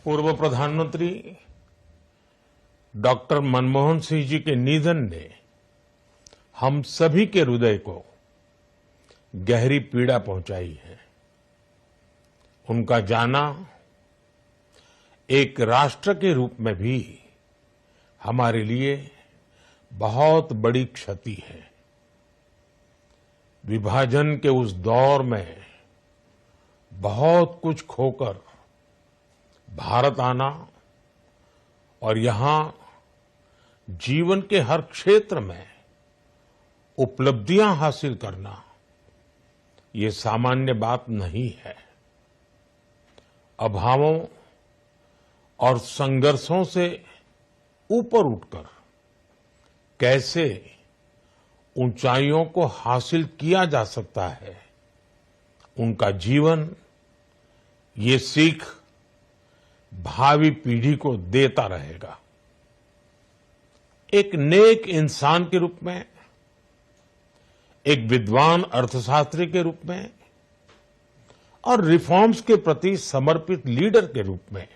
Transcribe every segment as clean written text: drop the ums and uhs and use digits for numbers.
पूर्व प्रधानमंत्री डॉक्टर मनमोहन सिंह जी के निधन ने हम सभी के हृदय को गहरी पीड़ा पहुंचाई है। उनका जाना एक राष्ट्र के रूप में भी हमारे लिए बहुत बड़ी क्षति है। विभाजन के उस दौर में बहुत कुछ खोकर भारत आना और यहां जीवन के हर क्षेत्र में उपलब्धियां हासिल करना ये सामान्य बात नहीं है। अभावों और संघर्षों से ऊपर उठकर कैसे ऊंचाइयों को हासिल किया जा सकता है, उनका जीवन ये सीख भावी पीढ़ी को देता रहेगा। एक नेक इंसान के रूप में, एक विद्वान अर्थशास्त्री के रूप में और रिफॉर्म्स के प्रति समर्पित लीडर के रूप में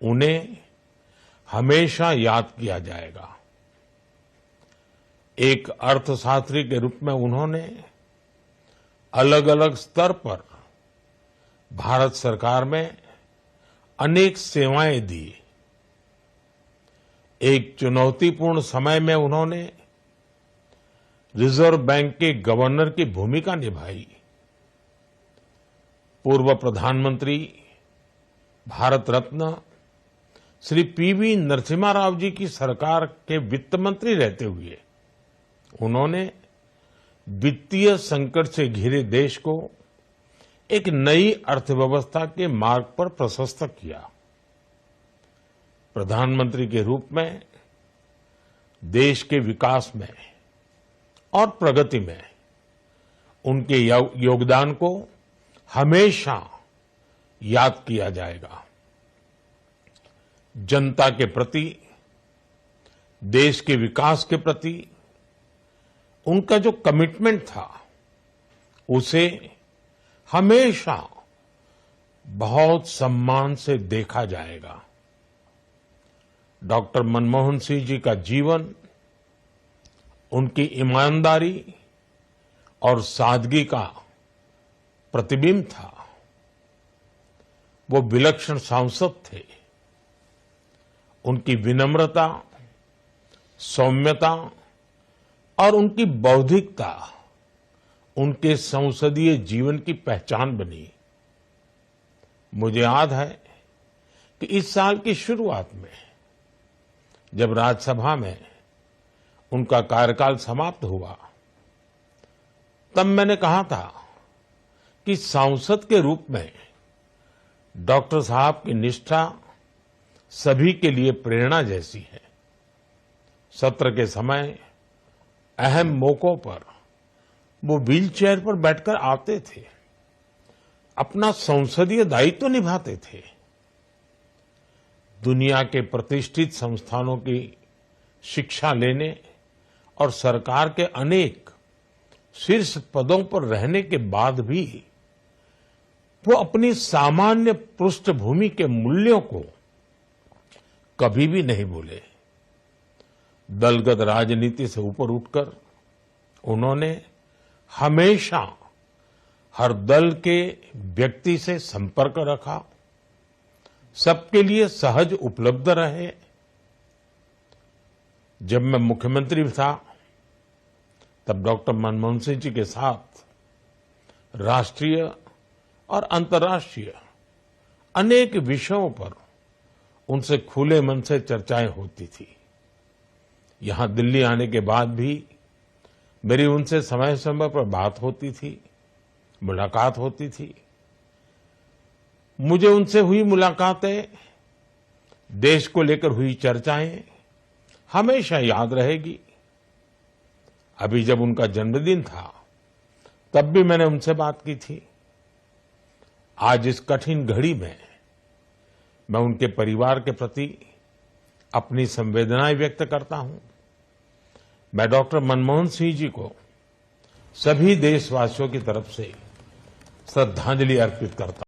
उन्हें हमेशा याद किया जाएगा। एक अर्थशास्त्री के रूप में उन्होंने अलग अलग स्तर पर भारत सरकार में अनेक सेवाएं दी। एक चुनौतीपूर्ण समय में उन्होंने रिजर्व बैंक के गवर्नर की भूमिका निभाई। पूर्व प्रधानमंत्री भारत रत्न श्री पीवी नरसिम्हा राव जी की सरकार के वित्त मंत्री रहते हुए उन्होंने वित्तीय संकट से घिरे देश को एक नई अर्थव्यवस्था के मार्ग पर प्रशस्त किया। प्रधानमंत्री के रूप में देश के विकास में और प्रगति में उनके योगदान को हमेशा याद किया जाएगा। जनता के प्रति, देश के विकास के प्रति उनका जो कमिटमेंट था उसे हमेशा बहुत सम्मान से देखा जाएगा। डॉक्टर मनमोहन सिंह जी का जीवन उनकी ईमानदारी और सादगी का प्रतिबिंब था। वो विलक्षण सांसद थे। उनकी विनम्रता, सौम्यता और उनकी बौद्धिकता उनके संसदीय जीवन की पहचान बनी। मुझे याद है कि इस साल की शुरुआत में जब राज्यसभा में उनका कार्यकाल समाप्त हुआ, तब मैंने कहा था कि सांसद के रूप में डॉक्टर साहब की निष्ठा सभी के लिए प्रेरणा जैसी है। सत्र के समय अहम मौकों पर वो व्हीलचेयर पर बैठकर आते थे, अपना संसदीय दायित्व निभाते थे। दुनिया के प्रतिष्ठित संस्थानों की शिक्षा लेने और सरकार के अनेक शीर्ष पदों पर रहने के बाद भी वो अपनी सामान्य पृष्ठभूमि के मूल्यों को कभी भी नहीं भूले। दलगत राजनीति से ऊपर उठकर उन्होंने हमेशा हर दल के व्यक्ति से संपर्क रखा, सबके लिए सहज उपलब्ध रहे। जब मैं मुख्यमंत्री था तब डॉक्टर मनमोहन सिंह जी के साथ राष्ट्रीय और अंतर्राष्ट्रीय अनेक विषयों पर उनसे खुले मन से चर्चाएं होती थी। यहां दिल्ली आने के बाद भी मेरी उनसे समय समय पर बात होती थी, मुलाकात होती थी। मुझे उनसे हुई मुलाकातें, देश को लेकर हुई चर्चाएं हमेशा याद रहेगी। अभी जब उनका जन्मदिन था तब भी मैंने उनसे बात की थी। आज इस कठिन घड़ी में मैं उनके परिवार के प्रति अपनी संवेदनाएं व्यक्त करता हूं। मैं डॉक्टर मनमोहन सिंह जी को सभी देशवासियों की तरफ से श्रद्धांजलि अर्पित करता हूं।